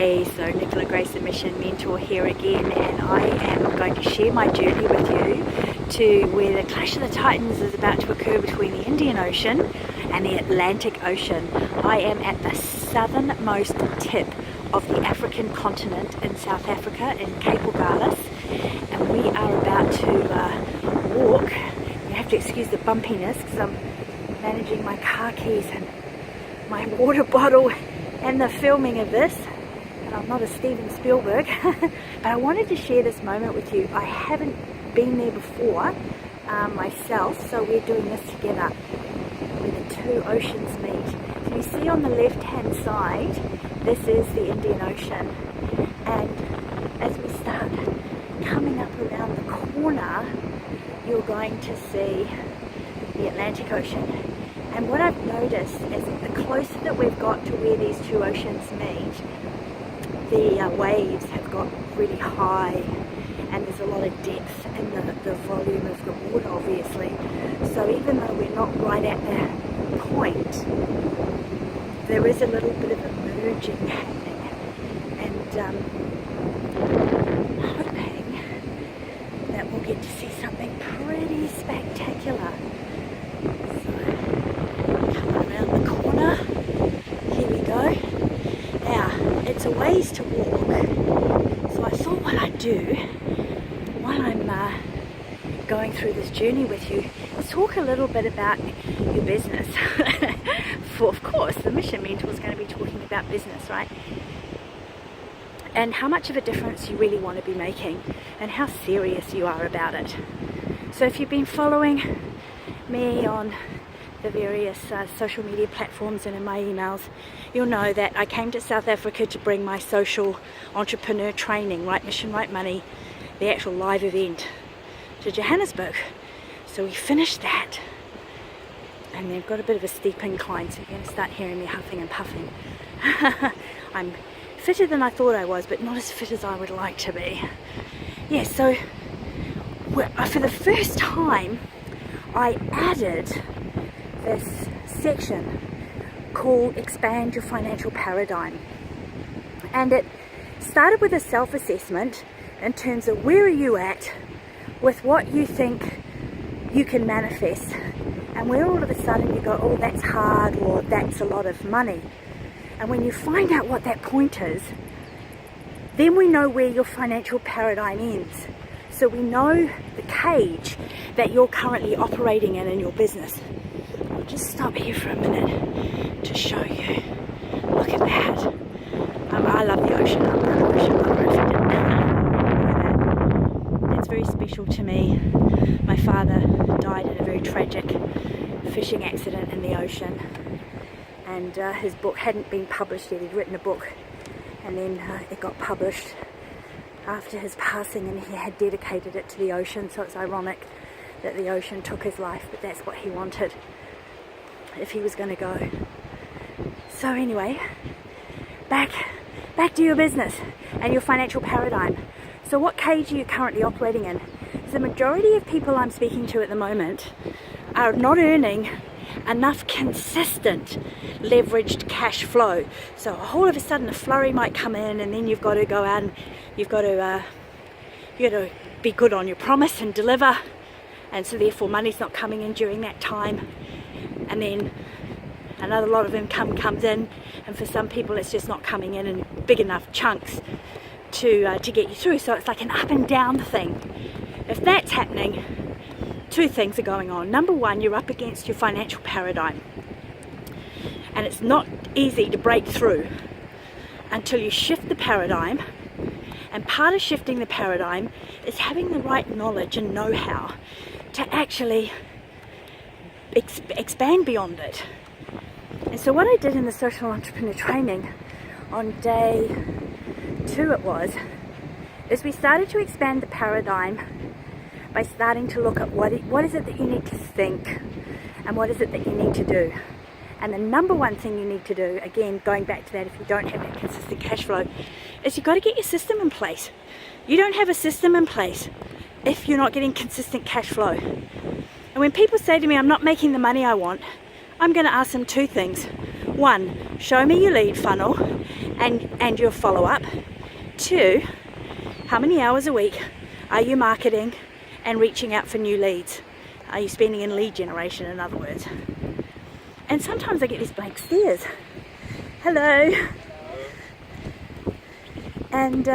Hey, so Nicola Grace, the Mission Mentor here again, and I am going to share my journey with you to where the Clash of the Titans is about to occur between the Indian Ocean and the Atlantic Ocean. I am at the southernmost tip of the African continent in South Africa, in Cape Agulhas, and we are about to walk. You have to excuse the bumpiness because I'm managing my car keys and my water bottle and the filming of this. I'm not a Steven Spielberg, but I wanted to share this moment with you. I haven't been there before myself, so we're doing this together where the two oceans meet. So you see on the left hand side, this is the Indian Ocean, and as we start coming up around the corner, you're going to see the Atlantic Ocean. And what I've noticed is that the closer that we've got to where these two oceans meet, the waves have got really high, and there's a lot of depth in the volume of the water, obviously. So even though we're not right at the point, there is a little bit of a merging happening, and I'm hoping that we'll get to see something pretty spectacular. So come around the corner, here we go. Now, it's a ways to walk, so I thought what I'd do while I'm going through this journey with you is talk a little bit about your business. For, of course, the Mission Mentor is going to be talking about business, right? And how much of a difference you really want to be making and how serious you are about it. So if you've been following me on the various social media platforms and in my emails, you'll know that I came to South Africa to bring my social entrepreneur training, Right Mission, Right Money, the actual live event, to Johannesburg. So we finished that, and they've got a bit of a steep incline, so you're going to start hearing me huffing and puffing. I'm fitter than I thought I was, but not as fit as I would like to be. Yeah, so for the first time I added this section called Expand Your Financial Paradigm, and it started with a self-assessment in terms of where are you at with what you think you can manifest, and where all of a sudden you go, oh, that's hard, or that's a lot of money. And when you find out what that point is, then we know where your financial paradigm ends. So we know the cage that you're currently operating in your business. I'll just stop here for a minute to show you. Look at that. I love the ocean. I'm an ocean lover, if you didn't know that. It's very special to me. My father died in a very tragic fishing accident in the ocean, and his book hadn't been published yet. He'd written a book, and then it got published after his passing, and he had dedicated it to the ocean. So it's ironic that the ocean took his life, but that's what he wanted if he was going to go. So anyway, back to your business and your financial paradigm. So what cage are you currently operating in? The majority of people I'm speaking to at the moment are not earning enough consistent leveraged cash flow. So all of a sudden a flurry might come in, and then you've got to go out and you've got to be good on your promise and deliver, and so therefore money's not coming in during that time, and then another lot of income comes in, and for some people it's just not coming in big enough chunks to get you through. So it's like an up and down thing. If that's happening, two things are going on. Number one, you're up against your financial paradigm, and it's not easy to break through until you shift the paradigm. And part of shifting the paradigm is having the right knowledge and know-how to actually expand beyond it. And so what I did in the social entrepreneur training on day 2 is we started to expand the paradigm by starting to look at what is it that you need to think, and what is it that you need to do. And the number one thing you need to do, again going back to that, if you don't have that consistent cash flow, is you've got to get your system in place. You don't have a system in place if you're not getting consistent cash flow. And when people say to me, I'm not making the money I want, I'm going to ask them two things. One, show me your lead funnel, and your follow-up. 2, how many hours a week are you marketing and reaching out for new leads? Are you spending in lead generation, in other words? And sometimes I get these blank stares. Hello. And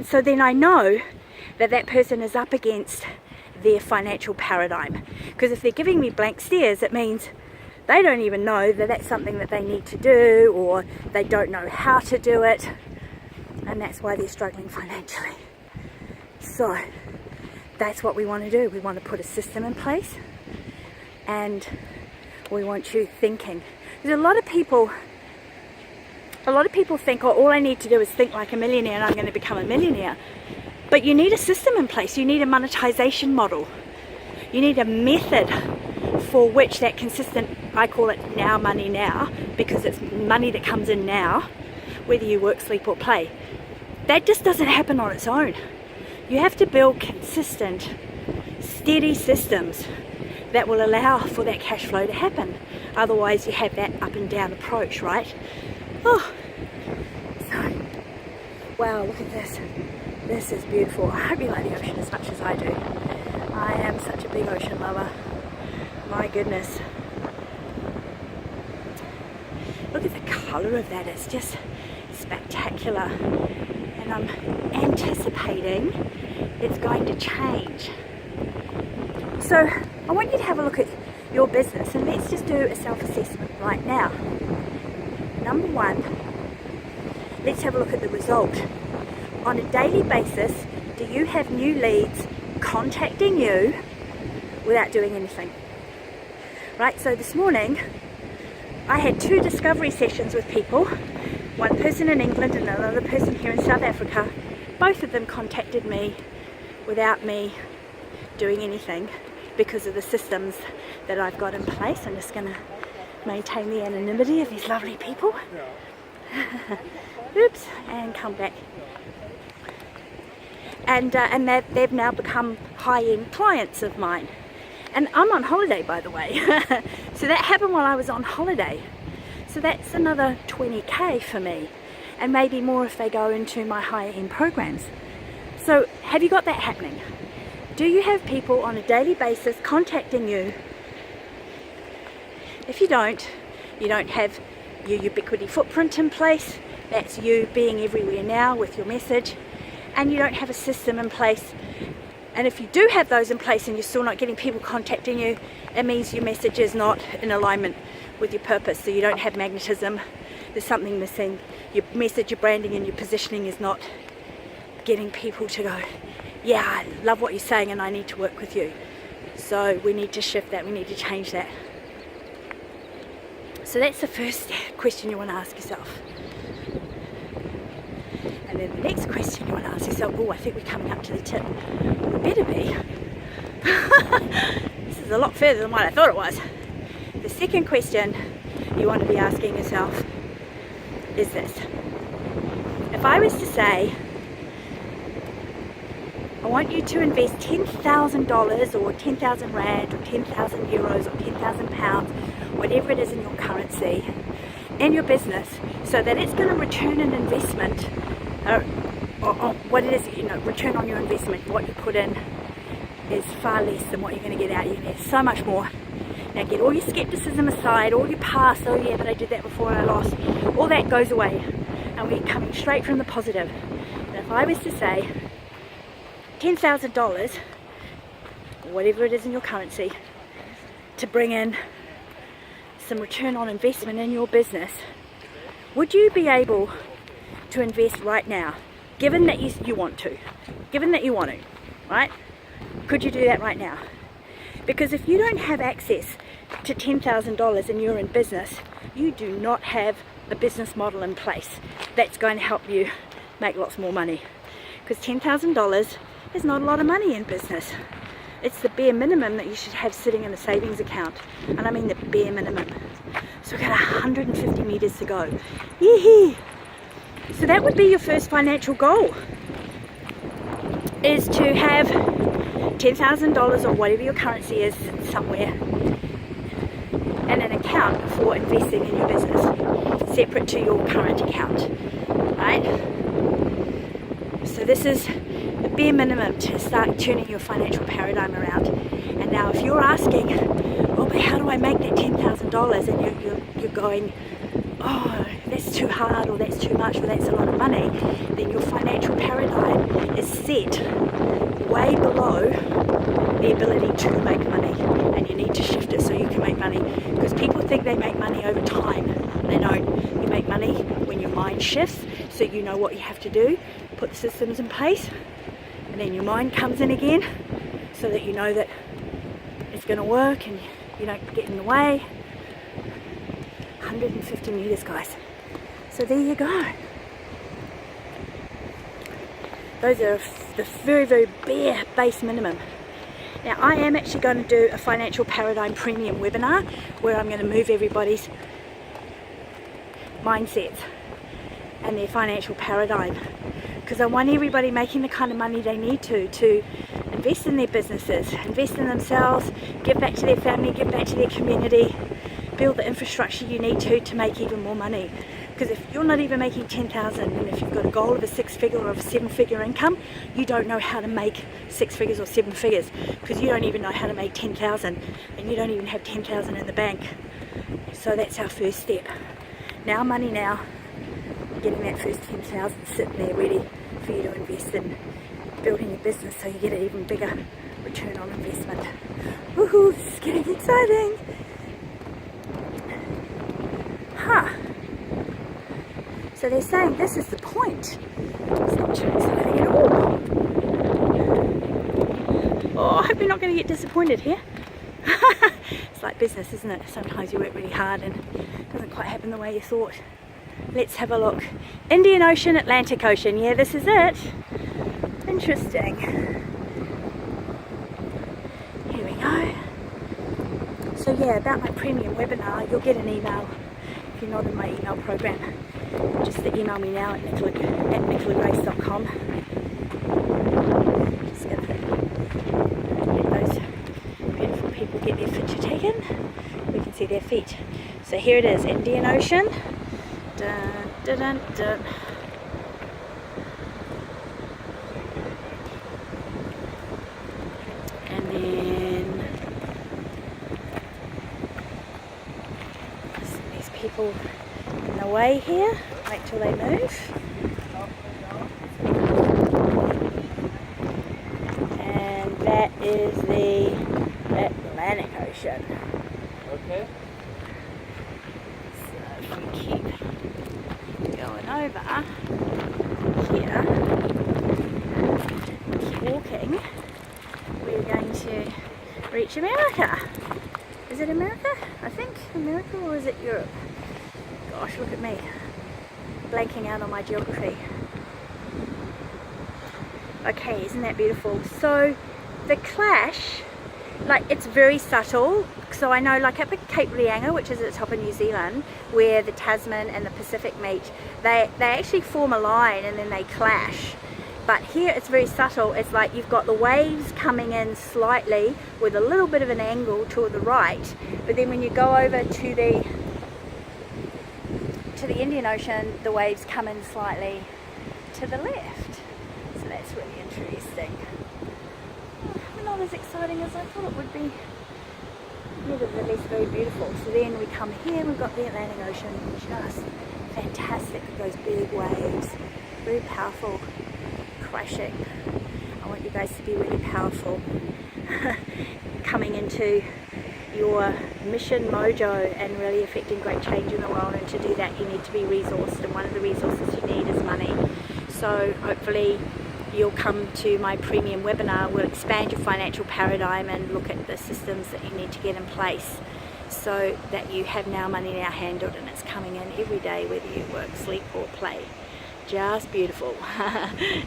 so then I know that that person is up against their financial paradigm. Because if they're giving me blank stares, it means they don't even know that that's something that they need to do, or they don't know how to do it, and that's why they're struggling financially. So that's what we want to do. We want to put a system in place, and we want you thinking. There's a lot of people think, oh, all I need to do is think like a millionaire and I'm going to become a millionaire. But you need a system in place. You need a monetization model. You need a method for which that consistent, I call it now money now, because it's money that comes in now, whether you work, sleep or play. That just doesn't happen on its own. You have to build consistent, steady systems that will allow for that cash flow to happen. Otherwise you have that up and down approach, right? Oh, so, wow, look at this. This is beautiful. I hope you like the ocean as much as I do. I am such a big ocean lover. My goodness. Look at the colour of that. It's just spectacular. And I'm anticipating it's going to change. So I want you to have a look at your business, and let's just do a self-assessment right now. Number 1, let's have a look at the result. On a daily basis, do you have new leads contacting you without doing anything? Right, so this morning I had 2 discovery sessions with people, one person in England and another person here in South Africa. Both of them contacted me without me doing anything because of the systems that I've got in place. I'm just going to maintain the anonymity of these lovely people. Oops, and come back. And they've now become high-end clients of mine. And I'm on holiday, by the way. So that happened while I was on holiday. So that's another 20k for me, and maybe more if they go into my higher-end programs. So have you got that happening? Do you have people on a daily basis contacting you? If you don't have your ubiquity footprint in place. That's you being everywhere now with your message. And you don't have a system in place. And if you do have those in place and you're still not getting people contacting you, it means your message is not in alignment with your purpose. So you don't have magnetism. There's something missing. Your message, your branding and your positioning is not getting people to go, yeah, I love what you're saying and I need to work with you. So we need to shift that. We need to change that. So that's the first question you want to ask yourself. And then the next question you want to ask yourself, oh, I think we're coming up to the tip. We better be. This is a lot further than what I thought it was. The second question you want to be asking yourself is this. If I was to say, I want you to invest $10,000 or 10,000 Rand or 10,000 euros or 10,000 pounds, whatever it is in your currency, in your business, so that it's going to return an investment, or what it is, return on your investment, what you put in is far less than what you're going to get out. You get so much more. Now get all your skepticism aside, all your past, oh yeah, but I did that before and I lost, all that goes away, and we're coming straight from the positive. And if I was to say $10,000, whatever it is in your currency, to bring in some return on investment in your business, would you be able to invest right now, given that you want to, right? Could you do that right now? Because if you don't have access to $10,000 and you're in business, you do not have a business model in place that's going to help you make lots more money. Because $10,000 is not a lot of money in business. It's the bare minimum that you should have sitting in a savings account. And I mean the bare minimum. So we've got 150 meters to go. Yee-hee! So that would be your first financial goal, is to have $10,000 or whatever your currency is somewhere in an account for investing in your business. separate to your current account, right? So this is the bare minimum to start turning your financial paradigm around. And now if you're asking, oh, but how do I make that $10,000? And you're going, oh, that's too hard, or that's too much, or that's a lot of money, then your financial paradigm is set way below the ability to make money, and you need to shift it so you can make money. Because people think they make money over time. They don't. You make money when your mind shifts, so you know what you have to do, put the systems in place, and then your mind comes in again so that you know that it's going to work and you don't get in the way. 150 meters, guys. So there you go. Those are the very, very bare base minimum. Now I am actually going to do a financial paradigm premium webinar where I'm going to move everybody's mindsets and their financial paradigm, because I want everybody making the kind of money they need to invest in their businesses, invest in themselves, give back to their family, give back to their community, build the infrastructure you need to make even more money. Because if you're not even making 10,000, and if you've got a goal of a 6-figure or a 7-figure income, you don't know how to make 6 figures or 7 figures, because you don't even know how to make 10,000, and you don't even have 10,000 in the bank. So that's our first step. Now money now, getting that first 10,000 sitting there ready for you to invest in building your business so you get an even bigger return on investment. Woohoo, this is getting exciting. So they're saying this is the point. It's not too exciting at all. Oh, I hope you're not going to get disappointed here. It's like business, isn't it? Sometimes you work really hard and it doesn't quite happen the way you thought. Let's have a look. Indian Ocean, Atlantic Ocean. Yeah, this is it. Interesting. Here we go. So yeah, about my premium webinar, you'll get an email if you're not in my email program. Just email me now at nicolagrace.com. Just going to let those beautiful people get their picture taken. We can see their feet. So here it is, Indian Ocean. Dun, dun, dun, dun. And then these people in the way here. Wait till they move. And that is the Atlantic Ocean. Okay. So if we keep going over here, keep walking, we're going to reach America. Is it America? I think America, or is it Europe? Gosh, look at me, blanking out on my geography. Okay, isn't that beautiful? So the clash, like, it's very subtle. So I know, like up at Cape Reinga, which is at the top of New Zealand, where the Tasman and the Pacific meet, they actually form a line and then they clash. But here it's very subtle. It's like you've got the waves coming in slightly with a little bit of an angle toward the right, but then when you go over to the Indian Ocean, the waves come in slightly to the left. So that's really interesting. Not as exciting as I thought it would be. Nevertheless, very beautiful. So then we come here, we've got the Atlantic Ocean, just fantastic with those big waves, very powerful, crashing. I want you guys to be really powerful, coming into your mission mojo and really affecting great change in the world. And to do that, you need to be resourced, and one of the resources you need is money. So hopefully you'll come to my premium webinar. We'll expand your financial paradigm and look at the systems that you need to get in place so that you have now money now handled, and it's coming in every day, whether you work, sleep or play. Just beautiful.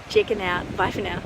Checking out. Bye for now.